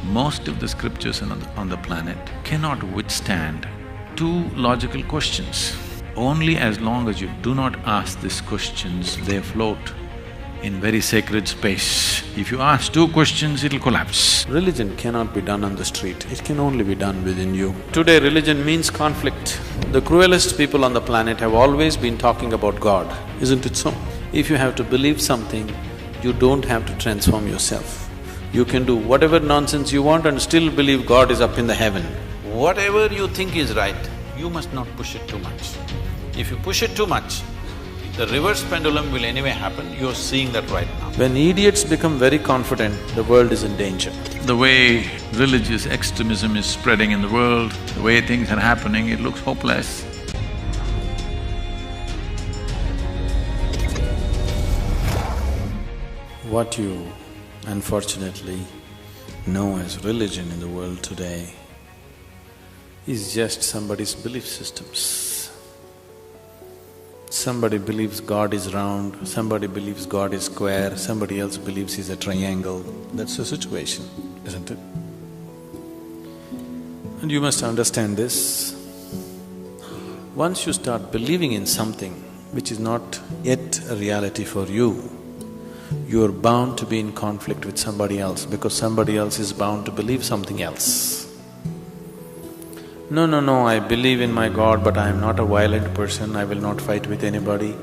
Most of the scriptures on the planet cannot withstand two logical questions. Only as long as you do not ask these questions, they float in very sacred space. If you ask two questions, it'll collapse. Religion cannot be done on the street, it can only be done within you. Today, religion means conflict. The cruelest people on the planet have always been talking about God, isn't it so? If you have to believe something, you don't have to transform yourself. You can do whatever nonsense you want and still believe God is up in the heaven. Whatever you think is right, you must not push it too much. If you push it too much, the reverse pendulum will anyway happen, you're seeing that right now. When idiots become very confident, the world is in danger. The way religious extremism is spreading in the world, the way things are happening, it looks hopeless. What you unfortunately know as religion in the world today is just somebody's belief systems. Somebody believes God is round, somebody believes God is square, somebody else believes he's a triangle. That's the situation, isn't it? And you must understand this. Once you start believing in something which is not yet a reality for you, you are bound to be in conflict with somebody else because somebody else is bound to believe something else. No, I believe in my God, but I am not a violent person, I will not fight with anybody.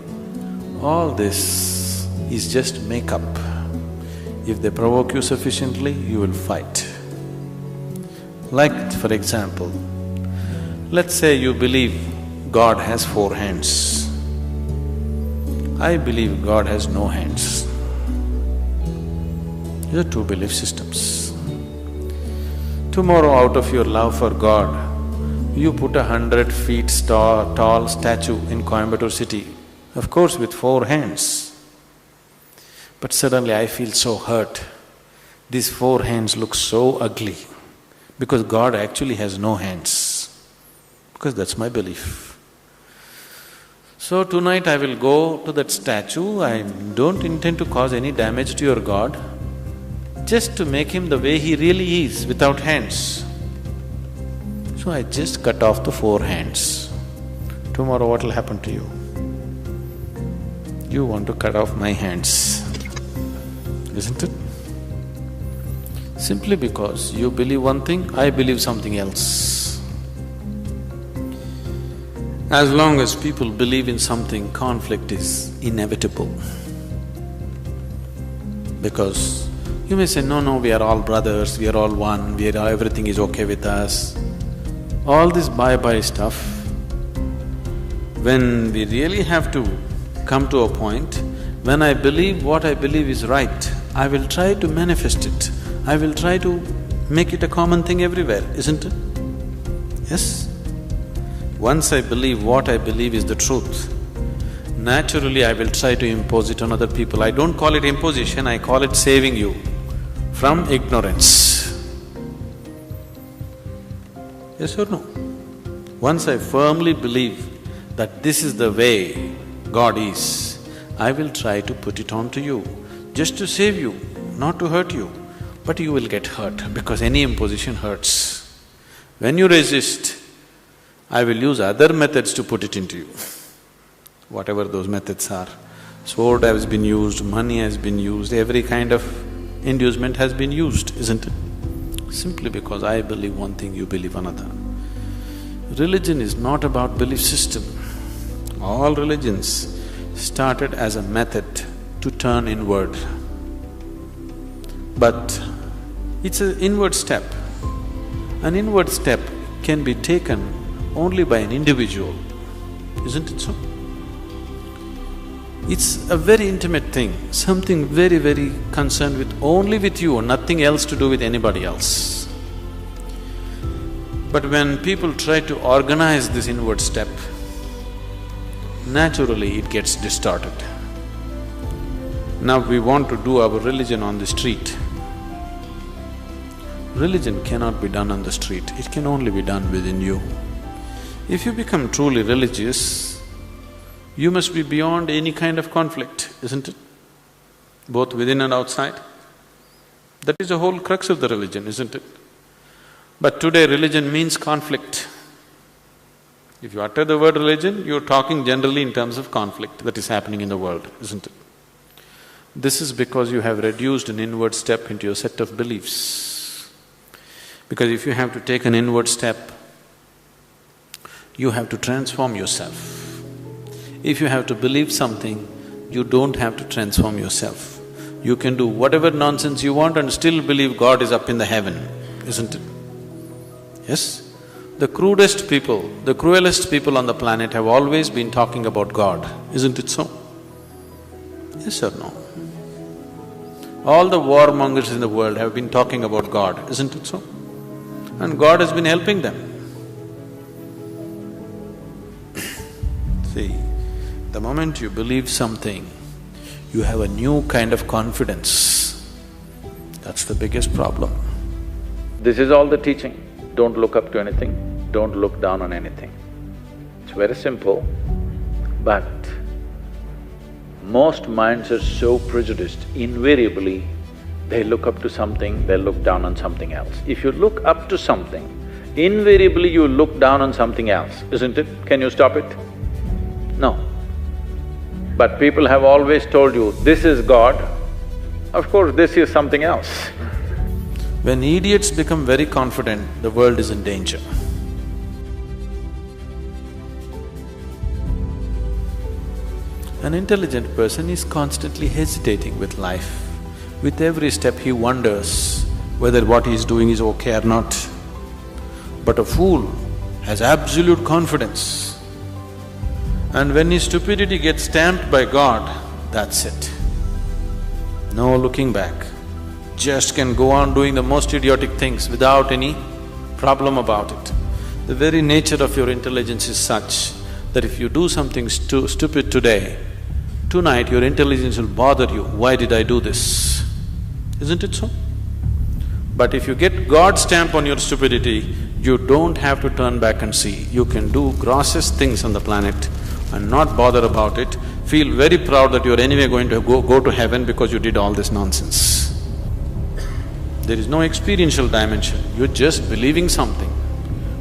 All this is just make-up. If they provoke you sufficiently, you will fight. Like, for example, let's say you believe God has 4 hands. I believe God has no hands. These are two belief systems. Tomorrow, out of your love for God, you put 100 feet tall statue in Coimbatore city, of course with 4 hands. But suddenly I feel so hurt. These 4 hands look so ugly because God actually has no hands, because that's my belief. So tonight I will go to that statue, I don't intend to cause any damage to your God, just to make him the way he really is, without hands. So I just cut off the 4 hands. Tomorrow what will happen to you? You want to cut off my hands, isn't it? Simply because you believe one thing, I believe something else. As long as people believe in something, conflict is inevitable. Because you may say, no, we are all brothers, we are all one, everything is okay with us. All this bye-bye stuff, when we really have to come to a point, when I believe what I believe is right, I will try to manifest it. I will try to make it a common thing everywhere, isn't it? Yes? Once I believe what I believe is the truth, naturally I will try to impose it on other people. I don't call it imposition, I call it saving you from ignorance. Yes or no? Once I firmly believe that this is the way God is, I will try to put it on to you, just to save you, not to hurt you. But you will get hurt because any imposition hurts. When you resist, I will use other methods to put it into you, whatever those methods are. Sword has been used, money has been used, every kind of inducement has been used, isn't it? Simply because I believe one thing, you believe another. Religion is not about belief system. All religions started as a method to turn inward. But it's an inward step. An inward step can be taken only by an individual, isn't it so? It's a very intimate thing, something very concerned with only with you, nothing else to do with anybody else. But when people try to organize this inward step, naturally it gets distorted. Now we want to do our religion on the street. Religion cannot be done on the street, it can only be done within you. If you become truly religious, you must be beyond any kind of conflict, isn't it? Both within and outside. That is the whole crux of the religion, isn't it? But today religion means conflict. If you utter the word religion, you're talking generally in terms of conflict that is happening in the world, isn't it? This is because you have reduced an inward step into your set of beliefs. Because if you have to take an inward step, you have to transform yourself. If you have to believe something, you don't have to transform yourself. You can do whatever nonsense you want and still believe God is up in the heaven, isn't it? Yes? The crudest people, the cruelest people on the planet have always been talking about God, isn't it so? Yes or no? All the warmongers in the world have been talking about God, isn't it so? And God has been helping them. See, the moment you believe something, you have a new kind of confidence. That's the biggest problem. This is all the teaching. Don't look up to anything, don't look down on anything. It's very simple, but most minds are so prejudiced, invariably they look up to something, they look down on something else. If you look up to something, invariably you look down on something else, isn't it? Can you stop it? No. But people have always told you, this is God, of course this is something else. When idiots become very confident, the world is in danger. An intelligent person is constantly hesitating with life. With every step he wonders whether what he is doing is okay or not. But a fool has absolute confidence. And when his stupidity gets stamped by God, that's it. No looking back. Just can go on doing the most idiotic things without any problem about it. The very nature of your intelligence is such that if you do something stupid today, tonight your intelligence will bother you, why did I do this? Isn't it so? But if you get God's stamp on your stupidity, you don't have to turn back and see. You can do grossest things on the planet and not bother about it, feel very proud that you're anyway going to go to heaven because you did all this nonsense. There is no experiential dimension, you're just believing something.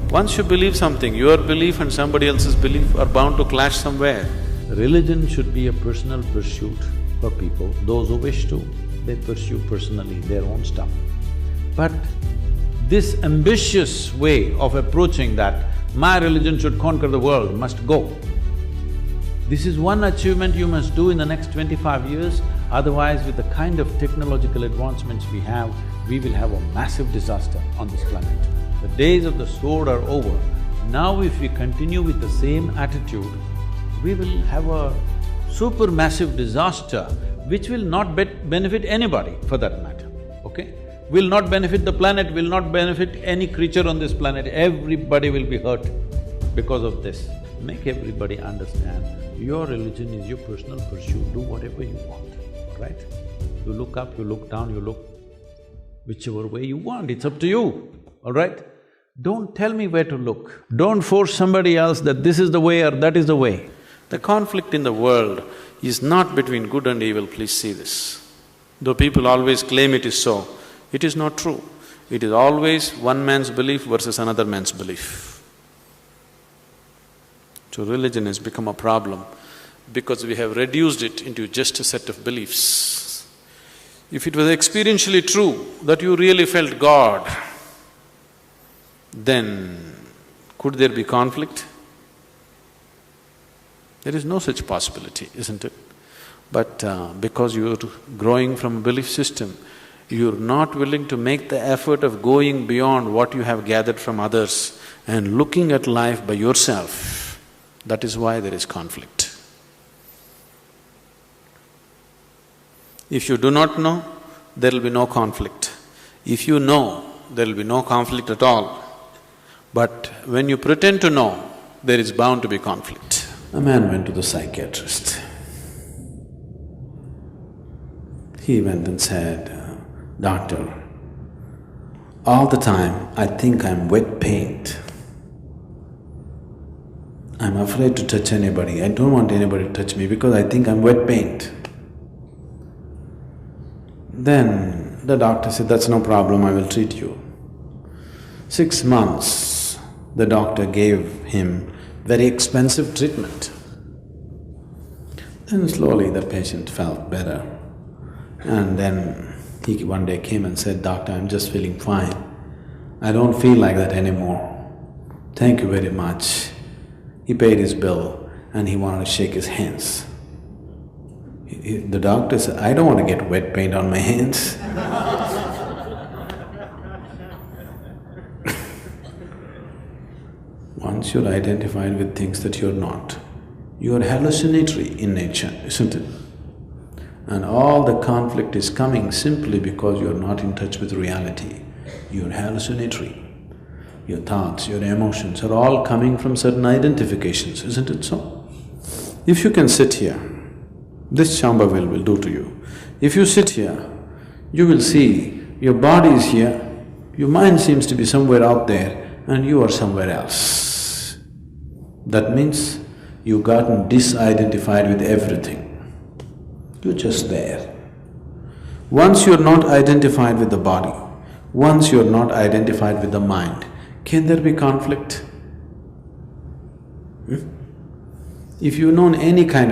Once you believe something, your belief and somebody else's belief are bound to clash somewhere. Religion should be a personal pursuit for people, those who wish to, they pursue personally their own stuff. But this ambitious way of approaching that, my religion should conquer the world, must go. This is one achievement you must do in the next 25 years, otherwise with the kind of technological advancements we have, we will have a massive disaster on this planet. The days of the sword are over. Now if we continue with the same attitude, we will have a supermassive disaster which will not benefit anybody for that matter, okay? Will not benefit the planet, will not benefit any creature on this planet, everybody will be hurt because of this. Make everybody understand, your religion is your personal pursuit, do whatever you want, right? You look up, you look down, you look whichever way you want, it's up to you, all right? Don't tell me where to look. Don't force somebody else that this is the way or that is the way. The conflict in the world is not between good and evil, please see this. Though people always claim it is so, it is not true. It is always one man's belief versus another man's belief. So religion has become a problem because we have reduced it into just a set of beliefs. If it was experientially true that you really felt God, then could there be conflict? There is no such possibility, isn't it? But because you're growing from a belief system, you're not willing to make the effort of going beyond what you have gathered from others and looking at life by yourself. That is why there is conflict. If you do not know, there will be no conflict. If you know, there will be no conflict at all. But when you pretend to know, there is bound to be conflict. A man went to the psychiatrist. He went and said, "Doctor, all the time I think I'm wet paint. I'm afraid to touch anybody, I don't want anybody to touch me because I think I'm wet paint." Then The doctor said, that's no problem, I will treat you. 6 months, the doctor gave him very expensive treatment. Then slowly the patient felt better. And then he one day came and said, Doctor, I'm just feeling fine. I don't feel like that anymore. Thank you very much. He paid his bill and he wanted to shake his hands. The doctor said, I don't want to get wet paint on my hands. Once you're identified with things that you're not, you're hallucinatory in nature, isn't it? And all the conflict is coming simply because you're not in touch with reality. You're hallucinatory. Your thoughts, your emotions are all coming from certain identifications, isn't it so? If you can sit here, this Shambhavil will do to you. If you sit here, you will see your body is here, your mind seems to be somewhere out there and you are somewhere else. That means you've gotten disidentified with everything. You're just there. Once you're not identified with the body, once you're not identified with the mind, can there be conflict? If you've known any kind